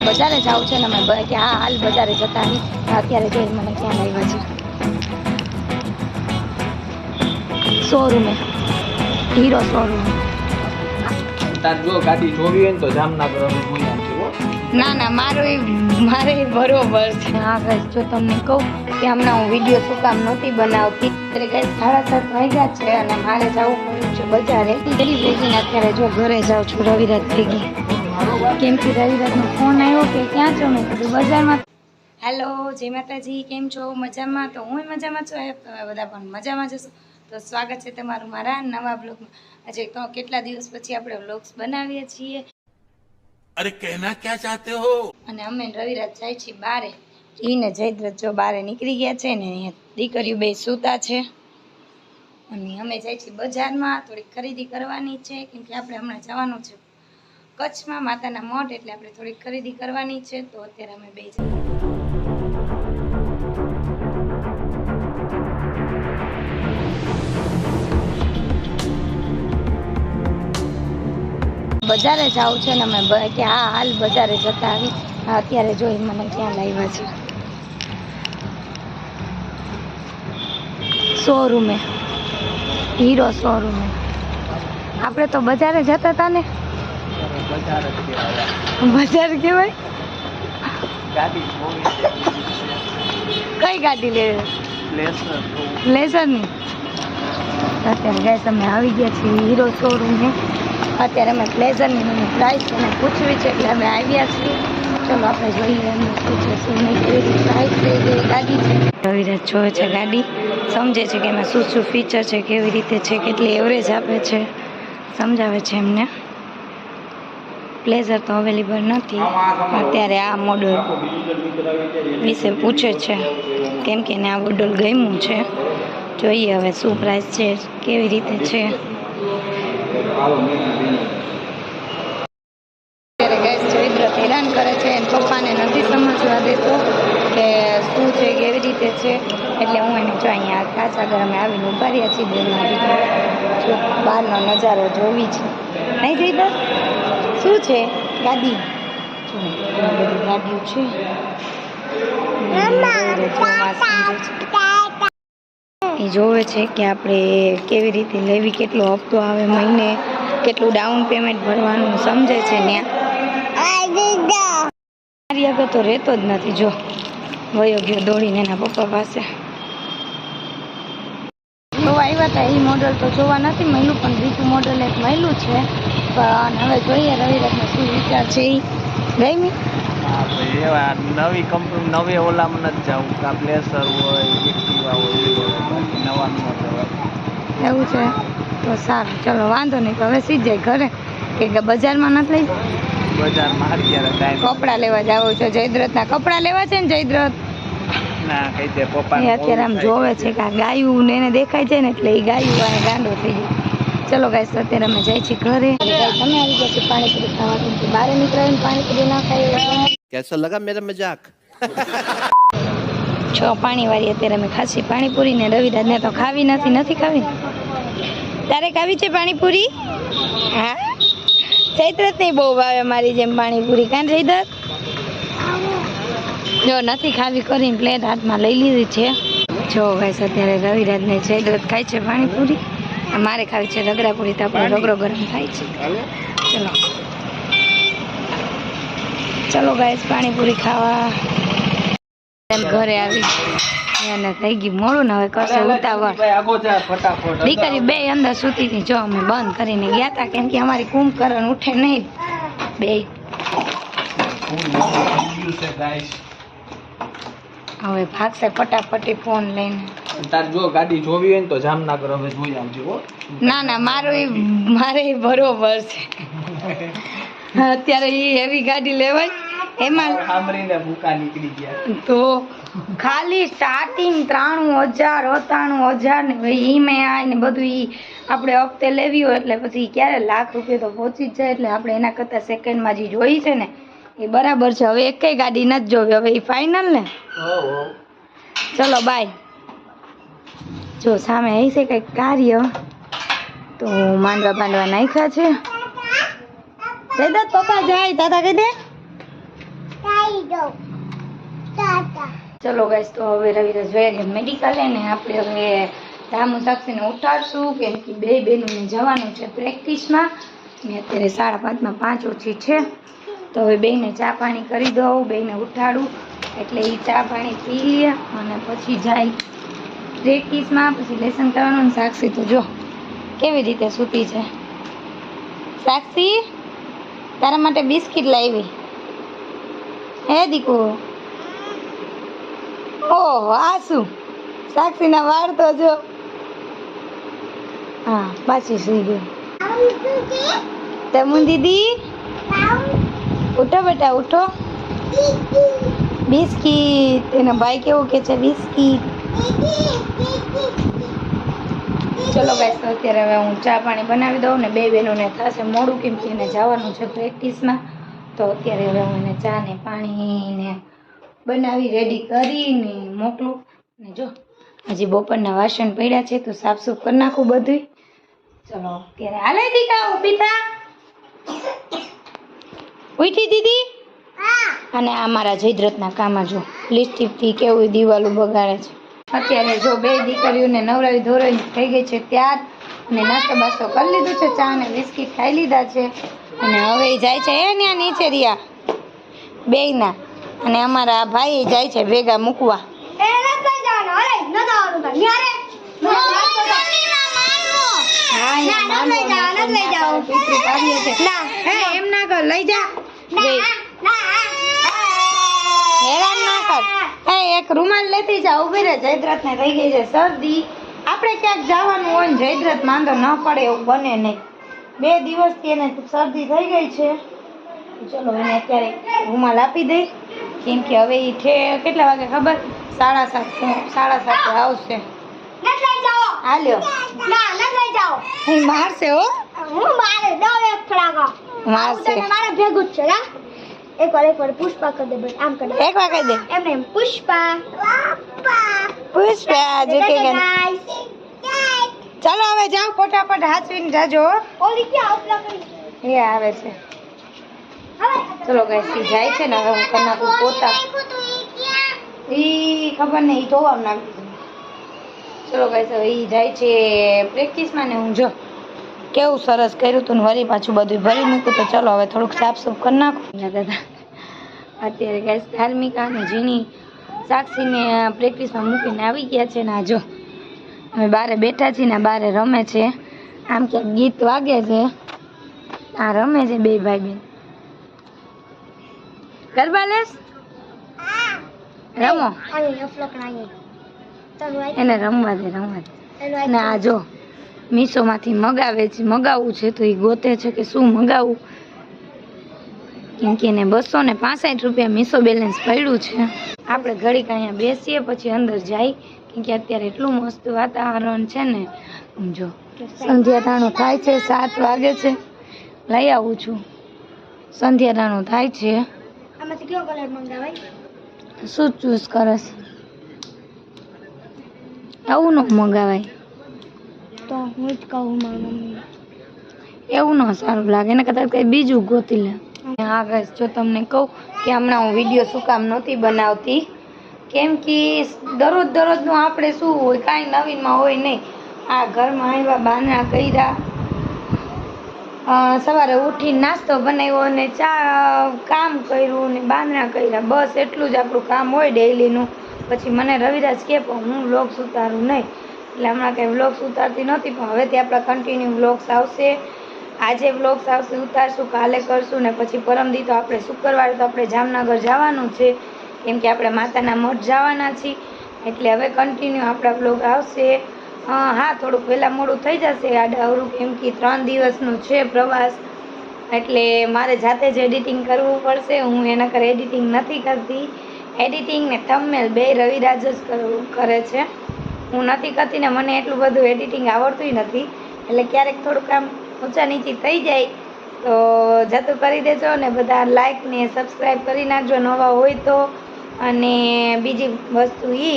બજારે જાવ છે ને અમે કે હા હાલ બજારે જતા આવી અત્યારે જોઈ મને ક્યાં આવ્યા છે શોરૂમે હીરો શોરૂમ તાર જો ગાડી જોવી હોય ને તો જામનગર અમે જોઈ આવીએ ના મારે બરોબર છે હા ગાઈસ જો તમને કહું કે હમણાં હું વિડીયો શું કામ નહોતી બનાવતી એટલે ગાઈસ 7:30 વાગ્યા છે અને મારે જવું પડ્યું છે બજારે ડેલી ભેગીને અત્યારે જો ઘરે જાઉં છું રવિરાજ ભેગી કેમ કે રવિરાજનો ફોન આવ્યો કે ક્યાં છો મેં કીધું બજારમાં હેલો જય માતાજી કેમ છો મજામાં તો હું મજામાં છું તમે બધા પણ મજામાં જશો તો સ્વાગત છે તમારું મારા નવા બ્લોગમાં આજે તો કેટલા દિવસ પછી આપણે બ્લોગ્સ બનાવીએ છીએ અરે કહેના ક્યાં ચાહતે હો અને અમે રવિરાજ જાય છીએ બારે ઈને જયદ્રથ જો બારે નીકળી ગયા છે ને દીકરીઓ બે સૂતા છે અને અમે જાય છીએ બજારમાં થોડીક ખરીદી કરવાની છે કેમ કે આપણે હમણાં જવાનું છે કચ્છમાં માતાના મઢ એટલે આપણે થોડીક ખરીદી કરવાની છે તો અત્યારે અમે બે બજારે જાવ છે ને અમે કે હા હાલ બજારે જતા આવી અત્યારે જોઈ મને ક્યાં લાવ્યા છે શોરૂમે હીરો શોરૂમે આપણે તો બજારે જતા હતા ને બજાર કેવાય કઈ ગાડી લેવી પ્લેઝરની અત્યારે ગાઈસ અમે આવી ગયા છીએ હીરો શોરૂમે અત્યારે અમે પ્લેઝરની પ્રાઇસ એને પૂછવી છે એટલે અમે આવ્યા છીએ ચલો આપણે જોઈએ એમને શું છે શું નહીં કેવી પ્રાઇસ છે એ ગાડી છે રવિરાજ જોવે છે ગાડી સમજે છે કે એમાં શું શું ફીચર છે કેવી રીતે છે કેટલી એવરેજ આપે છે સમજાવે છે એમને પ્લેઝર તો અવેલેબલ નથી અત્યારે આ મોડલ વિશે પૂછે છે કેમ કે એને આ મોડલ ગમ્યું છે જોઈએ હવે શું પ્રાઇસ છે કેવી રીતે છે અત્યારે ગેસ જયદ્રથ હેરાન કરે છે એને પપ્પાને નથી સમજવા દેતો કે શું છે કેવી રીતે છે એટલે હું એને જો અહીંયા કાચા ગરમે આવીને ઉભા રહ્યા છીએ બેનમાં જો બહારનો નજારો જોવી છે નહીં જયદ્રથ શું છે ગાડી જો બધી ગાડીઓ છે એ જોવે છે કે આપણે કેવી રીતે લેવી કેટલો હપ્તો આવે મહિને કેટલું ડાઉન પેમેન્ટ ભરવાનું સમજે છે ત્યાં મારી આગળ તો રહેતો જ નથી જો વયો ગયો દોડીને એના પપ્પા પાસે જોવા આવ્યા હતા એ મોડલ તો જોવા નથી મળ્યું પણ બીજું મોડલ એક મળ્યું છે પણ હવે જોઈએ રવિરાજનો શું વિચાર છે એ ગઈ એવા નવી કંપની નવી ઓલામાં નથી જવું કા પ્લેસર હોય એક્ટિવા હોય નવા એવું છે તો સારું ચલો વાંધો નહીં તો હવે સીધ જાય ઘરે કે બજારમાં નથી લઈ બજારમાં અત્યારે ટાઈમ કપડાં લેવા જાવ છો જયદ્રથના કપડાં લેવા છે ને જયદ્રથ ના કઈ દે પપ્પા એ અત્યારે આમ જોવે છે કે આ ગાયું ને એને દેખાય છે ને એટલે એ ગાયું અને ગાંડો થઈ જાય ચલો ગાઈસ અત્યારે અમે જાય છીએ ઘરે તમે આવી ગયા છે પાણીપુરી ખાવા કેમ કે બહાર નીકળાવીને પાણીપુરી ના ખાઈ कैसा लगा मेरा मजाक છ પાણીવાળી અત્યારે અમે ખાસી પાણીપુરી ને રવિરાજને તો ખાવી નથી ખાવી તારે ખાવી છે પાણીપુરી હા જયદ્રથ નહીં બહુ ભાવે મારી જેમ પાણીપુરી કાં જયદ્રથ જો નથી ખાવી કરીને પ્લેટ હાથમાં લઈ લીધી છે જો ગાઈસ અત્યારે રવિરાજને જયદ્રથ ખાય છે પાણીપુરી મારે ખાવી છે રગડાપુરી તો આપણે રગડો ગરમ થાય છે ચલો ગાઈસ પાણીપુરી ખાવા ઘરે આવી અને થઈ ગયું મોડું ને હવે કશે ઉતાવળ દીકરી બે અંદર સૂતી હતી જો અમે બંધ કરીને ગયા હતા કેમ કે અમારી કુંભકરણ ઉઠે નહીં બે હવે ભાગશે ફટાફટી ફોન લઈને તાર જો ગાડી જોવી હોય ને તો જામનગર હવે જોઈ આવજો ના મારે બરોબર છે અત્યારે એ હેવી ગાડી લેવાય એમાં સાંભળીને ભૂકા નીકળી ગયા તો ખાલી સ્ટાર્ટિંગ 93,000 ને ભાઈ ઈ મેં આ ને બધું ઈ આપણે હપ્તે લેવી હોય એટલે પછી ક્યારે લાખ રૂપિયા તો પહોંચી જ જાય એટલે આપણે એના કરતાં સેકન્ડમાં જે જોઈ છે ને એ બરાબર છે હવે એકેય ગાડી નથી જોવી હવે એ ફાઇનલ ને ચલો બાય જો સામે આવી છે કંઈક કાર્ય તો માંડવા નાખ્યા છે જયદ્રથ પપ્પા જાય દાદા કહી દે ચલો ગાઈસ, તો હવે રવિરાજ વયા ગયા મેડિકલ ને આપણે હવે રામુ સાક્ષીને ઉઠાડશું કેમ કે બે બહેનોને જવાનું છે પ્રેક્ટિસમાં ને અત્યારે 5:30 5 ઓછી છે. તો હવે બેને ચા પાણી કરી દઉં, બેને ઉઠાડું એટલે એ ચા પાણી પી લે અને પછી જાય પ્રેક્ટિસમાં, પછી લેસન કરવાનું. સાક્ષી તો જો કેવી રીતે સૂતી છે. સાક્ષી, તારા માટે બિસ્કિટ લાવી હે દીકુ. ઓહ આ શું, સાક્ષીના વાળ તો જો. હા પાછી સુઈ ગઈ. તમુ દીદી ઉઠો બેટા ઉઠો. બિસ્કિટ, એના ભાઈ કેવું કે છે બિસ્કિટ. ચલો ગાઈસ, તો અત્યારે હવે હું ચા પાણી બનાવી દઉં ને બે બહેનોને થશે મોડું કેમ કે એને જવાનું છે પ્રેક્ટિસમાં. તો અત્યારે હવે હું એને ચા ને પાણી ને બનાવી રેડી કરીને મોકલું. ને જો હજી બપોરના વાસણ પડ્યા છે તો સાફ સૂફ કરી નાખું બધું. ચલો અત્યારે હાલે દીકા ઊભી થા. ઉઠી દીદી. અને આ મારા જયદ્રથના કામમાં જો લિપસ્ટિકથી કેવું દિવાલો બગાડે છે. અત્યારે જો બે દીકરીઓને નવરાવી ધોરાવી થઈ ગઈ છે ત્યાર અને નાસ્તો બાસ્તો કરી લીધું છે, ચા અને બિસ્કિટ ખાઈ લીધા છે અને હવે જાય છે ત્યાં નીચે રહ્યા બેયના. અને અમારા ભાઈ જાય છે ભેગા મૂકવા. એમ ના કર, લઈ જા. હેરાન ના કર. એક રૂમાલ લેતી જા. ઉભી રહે, જયદ્રથ ને થઈ ગઈ છે શરદી. આપણે ક્યાંક જવાનું હોય ને જયદ્રથ માંદો ન પડે એવું બને નહીં. 2 દિવસથી એને શરદી થઈ ગઈ છે. ચલો એને અત્યારે રૂમાલ આપી દઈ કેમ કે હવે એ કેટલા વાગે ખબર? 7:30 આવશે. હાલ્યો મારશે હો. મારશે. એક વાર પુષ્પા કરી દે. આમ કરી દે. એક વાર કહી દે. એમ પુષ્પા. પુષ્પા જીતી ગઈ. ચાલો હવે જાઓ ફટાફટ હાચવીને જાજો. ઓલી ક્યાં આવલા કરી? એ આવે છે. ચલો ગાઈસ, ઈ જાય છે ને હવે હું કરી નાખું પોતા. ઈ ખબર નહીં, ઈ ધોવા નાખી. ચલો ગાઈસ, હવે ઈ જાય છે પ્રેક્ટિસમાં ને હું જો કેવું સરસ કર્યું તું ને વળી પાછું બધું ભરી મૂક્યું. તો ચલો હવે થોડુંક સાફ સૂફ કરી નાખું. દાદા અત્યારે ગાઈસ ધાર્મિકા અને જીની સાક્ષીને પ્રેક્ટિસમાં મૂકીને આવી ગયા છે ને આ જો અમે બારે બેઠા છીએ ને બારે રમે છે. આમ ક્યાંક ગીત વાગે છે, આ રમે છે બે ભાઈ બેન. ગરબા લેસ રમો એને રમવા દે ને આ જો મીશોમાંથી મગાવવું છે તો એ ગોતે છે કે શું મગાવવું કેમ કે એને 265 રૂપિયા મીશો બેલેન્સ પડ્યું છે. આપણે ઘડીક અહીંયા બેસીએ પછી અંદર જાય કેમ કે અત્યારે એટલું મસ્ત વાતાવરણ છે ને. જો સંધ્યાટાણું થાય છે, 7 વાગે છે. લઈ આવું છું. સંધ્યાટાણું થાય છે. આમાંથી કયો કલર મંગાવાય? શું ચૂઝ કરસ? આવું ન મંગાવાય તો હું જ કહું મારી મમ્મી. એવું ન સારું લાગે ને, કદાચ કંઈ બીજું ગોતી લે. હા ગાઈસ, જો તમને કહું કે હમણાં હું વિડીયો શું કામ નહોતી બનાવતી કેમ કે દરરોજનું આપણે શું હોય કાંઈ નવીનમાં હોય નહીં. આ ઘરમાં આવ્યા, બાના કર્યા, સવારે ઉઠીને નાસ્તો બનાવ્યો અને ચા કામ કર્યું ને બાંધણા કર્યા, બસ એટલું જ આપણું કામ હોય ડેઈલીનું. પછી મને રવિરાજ કહે પણ હું વ્લોગ્સ ઉતારું નહીં, એટલે હમણાં કંઈ વ્લોગ્સ ઉતારતી નહોતી પણ હવેથી આપણા કન્ટિન્યુ વ્લોગ્સ આવશે. આજે વ્લોગ્સ આવશે, ઉતારશું, કાલે કરશું ને પછી પરમદી તો આપણે શુક્રવારે તો આપણે જામનગર જવાનું છે કેમ કે આપણે માતાના મઠ જવાના છીએ. એટલે હવે કન્ટિન્યુ આપણા વ્લોગ આવશે. હા થોડુંક વહેલા મોડું થઈ જશે આડાઅવળું કેમ કે 3 દિવસનું છે પ્રવાસ, એટલે મારે જાતે જ એડિટિંગ કરવું પડશે. હું એના કરે એડિટિંગ નથી કરતી. એડિટિંગ ને થંબનેલ બે રવિરાજ જ કરે છે, હું નથી કરતી ને મને એટલું બધું એડિટિંગ આવડતું નથી. એટલે ક્યારેક થોડુંક આમ ઊંચા નીચી થઈ જાય તો જતું કરી દેજો ને બધા લાઈક ને સબસ્ક્રાઈબ કરી નાખજો નવા હોય તો. અને બીજી વસ્તુ એ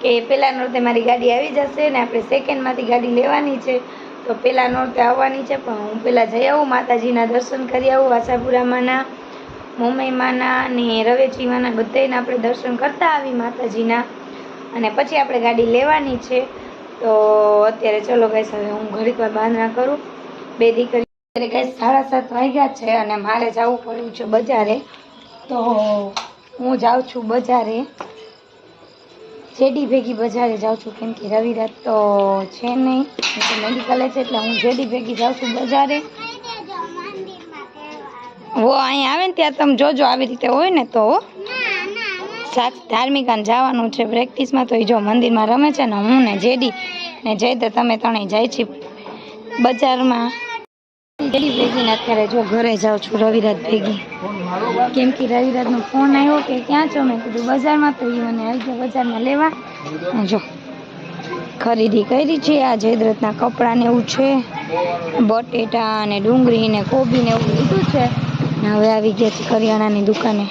કે પહેલા નોરતે મારી ગાડી આવી જશે ને આપણે સેકન્ડમાંથી ગાડી લેવાની છે તો પહેલા નોરતે આવવાની છે. પણ હું પહેલાં જઈ આવું, માતાજીના દર્શન કરી આવું, વાસાપુરામાંના મોમાઈમાના ને રવેચીમાના બધાયના આપણે દર્શન કરતા આવી માતાજીના, અને પછી આપણે ગાડી લેવાની છે. તો અત્યારે ચલો ગાઈસ, હવે હું ઘડીક વાર બાંધણા કરું. બે દીકરી અત્યારે ગાઈસ 7:30 વાગ્યા છે અને મારે જવું પડ્યું છે બજારે. તો હું જાઉં છું બજારે, જેડી ભેગી બજારે જાઉં છું, કેમ કે રવિરાત તો છે નહીં, તો મેડિકલે છે, એટલે હું જેડી ભેગી જાઉં છું બજારે. વો અહીં આવે ને ત્યાં તમે જોજો, આવી રીતે હોય ને તો ધાર્મિકાને જવાનું છે પ્રેક્ટિસમાં. તો એ જો મંદિરમાં રમે છે ને હું ને જેડી ને જઈ તમે ત્રણેય જાય છે બજારમાં. જેડી ભેગીને અત્યારે જો ઘરે જાઉં છું રવિરાત ભેગી, કેમ કે રવિરાતનો ફોન આવ્યો કે ક્યાં છો, મેં કીધું બજારમાં. તો એ મને આવી ગયા બજારમાં લેવા. જો ખરીદી કરી છે, આ જયદ્રથના કપડાં ને એવું છે, બટેટા અને ડુંગળી ને કોબી ને એવું લીધું છે. હવે આવી ગયા છે કરિયાણાની દુકાને,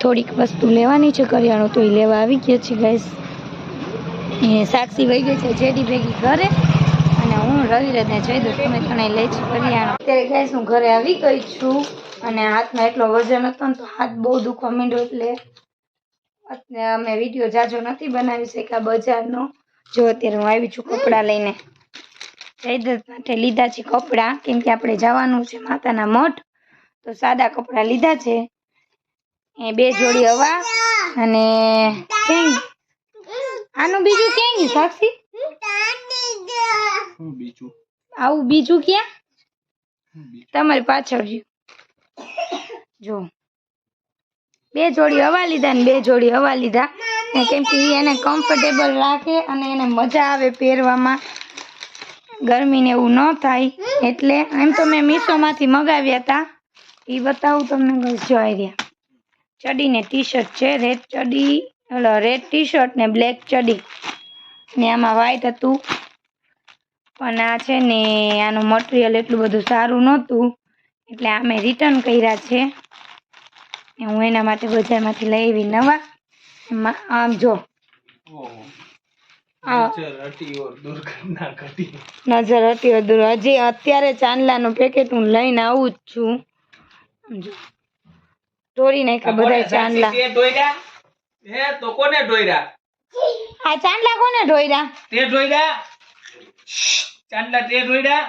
થોડીક વસ્તુ લેવાની છે કરિયાણું, તો એ લેવા આવી ગયા છે ગાઈસ. એ સાક્ષી વહી ગઈ છે જેડી ભેગી ઘરે, અને હું રવિરાજને જઈ દઉં, તમે ત્રણેય લે છે કરિયાણું. અત્યારે ગાઈસ હું ઘરે આવી ગઈ છું, અને હાથમાં એટલો વજન હતો ને તો હાથ બહુ દુખવા માંડ્યો, એટલે અમે વિડીયો જાજો નથી બનાવી શક્યા બજારનો. જો અત્યારે હું આવી છું કપડાં લઈને, જયદ્રથ માટે લીધા છે કપડાં, કેમ કે આપણે જવાનું છે માતાના મઠ, તો સાદા કપડાં લીધા છે. એ 2 જોડી હવા અને આનું બીજું ક્યાં ગયું સાક્ષી? આવું બીજું ક્યાં? તમારી પાછળ રહ્યું. જો 2 જોડી હવા લીધા ને 2 જોડી હવા લીધા, કેમ કે એને કમ્ફર્ટેબલ રાખે અને એને મજા આવે પહેરવામાં, ગરમીને એવું ન થાય એટલે. એમ તો મેં મીશોમાંથી મગાવ્યા હતા, એ બતાવું તમને. જોઈ રહ્યા ચડી ને ટી શર્ટ છે, રેડ ચડી, રેડ ટી શર્ટ ને બ્લેક ચડી, ને આમાં વ્હાઈટ હતું. પણ આ છે ને આનું મટીરિયલ એટલું બધું સારું નહોતું, એટલે આ મેં રિટર્ન કર્યા છે. હું એના માટે બજારમાંથી લઈ આવી નવા. આમ જો નજર હટી ઓર દૂર. હજી અત્યારે ચાંદલાનું પેકેટ હું લઈને આવું જ છું. તોડી નાખ્યા બધા ચાંદલા. તો કોને ઢોયરા? આ ચાંદલા કોને ઢોયરા? તે ઢોયરા ચાંદલા, તે ઢોયરા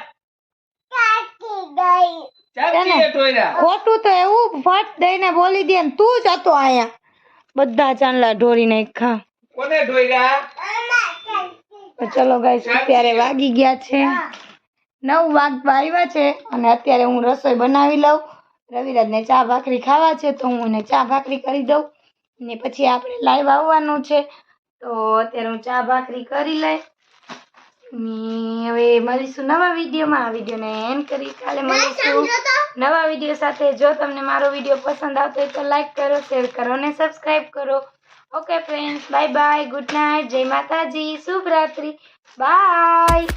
ચાંદલા ઢોયરા. ખોટું તો એવું ફટ દઈને બોલી દે ને, તું જ હતો આયા. બધા ચાંદલા ઢોરી નાખ્યા. કોને ઢોયરા? ચલો ગાઈસ, અત્યારે વાગી ગયા છે 9 વાગવા આવ્યા છે, અને અત્યારે હું રસોઈ બનાવી લઉં. રવિરાજને ચા ભાખરી ખાવા છે, તો હું એને ચા ભાખરી કરી દઉં, ને પછી આપણે લાઈવ આવવાનું છે. તો અત્યારે હું ચા ભાખરી કરી લઈ, હવે મળીશું નવા વિડીયોમાં. આ વિડીયોને એન્ડ કરી કાલે મળીશું નવા વિડીયો સાથે. જો તમને મારો વિડીયો પસંદ આવતો હોય તો લાઈક કરો, શેર કરો અને સબસ્ક્રાઈબ કરો. Okay friends, bye bye, good night, જય માતાજી, શુભ રાત્રિ, બાય.